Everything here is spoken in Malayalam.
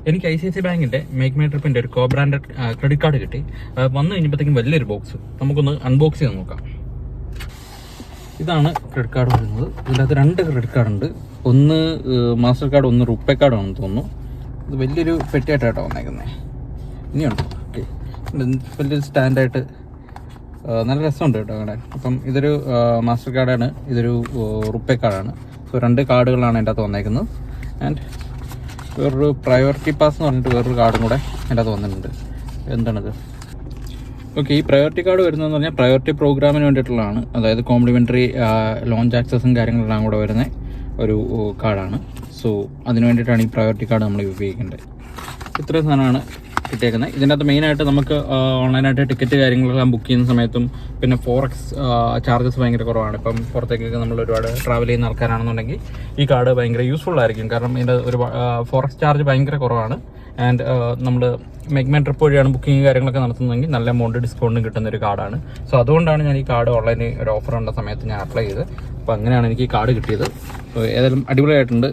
എനിക്ക് ICICI ബാങ്കിന്റെ മേക്ക് മൈ ട്രിപ്പിന്റെ ഒരു കോ ബ്രാൻഡഡ് ക്രെഡിറ്റ് കാർഡ് കിട്ടി. വന്നു കഴിഞ്ഞപ്പോഴത്തേക്കും വലിയൊരു ബോക്സ്. നമുക്കൊന്ന് അൺബോക്സ് ചെയ്ത് നോക്കാം. ഇതാണ് ക്രെഡിറ്റ് കാർഡ് വരുന്നത്. ഇതിനകത്ത് 2 ക്രെഡിറ്റ് കാർഡ് ഉണ്ട്. ഒന്ന് മാസ്റ്റർ കാർഡ്, ഒന്ന് റുപ്പേ കാർഡാണെന്ന് തോന്നുന്നു. ഇത് വലിയൊരു പെട്ടിയായിട്ടാണ് വന്നേക്കുന്നത്. ഇനിയുണ്ട്. ഓക്കെ, വലിയൊരു സ്റ്റാൻഡായിട്ട് നല്ല രസമുണ്ട് കേട്ടോ കാണാൻ. അപ്പം ഇതൊരു മാസ്റ്റർ കാർഡാണ്, ഇതൊരു റുപ്പേ കാർഡാണ്. സോ 2 കാർഡുകളാണ് എൻ്റെ അകത്ത് വന്നേക്കുന്നത്. ആൻഡ് വേറൊരു പ്രയോറിറ്റി പാസ് എന്ന് പറഞ്ഞിട്ട് വേറൊരു കാർഡും കൂടെ എൻ്റെ അകത്ത് വന്നിട്ടുണ്ട്. എന്താണിത്? ഓക്കെ, ഈ പ്രയോറിറ്റി കാർഡ് വരുന്നതെന്ന് പറഞ്ഞാൽ പ്രയോറിറ്റി പ്രോഗ്രാമിന് വേണ്ടിയിട്ടുള്ളതാണ്. അതായത് കോംപ്ലിമെൻ്ററി ലോഞ്ച് ആക്സസും കാര്യങ്ങളെല്ലാം കൂടെ വരുന്ന ഒരു കാർഡാണ്. സോ അതിന് വേണ്ടിയിട്ടാണ് ഈ പ്രയോറിറ്റി കാർഡ് നമ്മൾ ഉപയോഗിക്കേണ്ടത്. ഇത്രയും സാധനമാണ് കിട്ടിയേക്കുന്നത്. ഇതിൻ്റെ അകത്ത് മെയിനായിട്ട് നമുക്ക് ഓൺലൈനായിട്ട് ടിക്കറ്റ് കാര്യങ്ങളെല്ലാം ബുക്ക് ചെയ്യുന്ന സമയത്തും പിന്നെ ഫോറക്സ് ചാർജസ് ഭയങ്കര കുറവാണ്. ഇപ്പം പുറത്തേക്കൊക്കെ നമ്മൾ ഒരുപാട് ട്രാവൽ ചെയ്യുന്ന ആൾക്കാരാണെന്നുണ്ടെങ്കിൽ ഈ കാർഡ് ഭയങ്കര യൂസ്ഫുൾ ആയിരിക്കും. കാരണം ഇതിൻ്റെ ഒരു ഫോറക്സ് ചാർജ് ഭയങ്കര കുറവാണ്. ആൻഡ് നമ്മൾ മേക്ക് മൈ ട്രിപ്പ് വഴിയാണ് ബുക്കിംഗ് കാര്യങ്ങളൊക്കെ നടത്തുന്നതെങ്കിൽ നല്ല എമൗണ്ട് ഡിസ്കൗണ്ടും കിട്ടുന്ന ഒരു കാർഡാണ്. സോ അതുകൊണ്ടാണ് ഞാൻ ഈ കാർഡ് ഓൺലൈനിൽ ഒരു ഓഫർ ഉണ്ട സമയത്ത് ഞാൻ അപ്ലൈ ചെയ്ത്. അപ്പോൾ അങ്ങനെയാണ് എനിക്ക് ഈ കാർഡ് കിട്ടിയത്. സോ ഏതായാലും അടിപൊളിയായിട്ടുണ്ട്.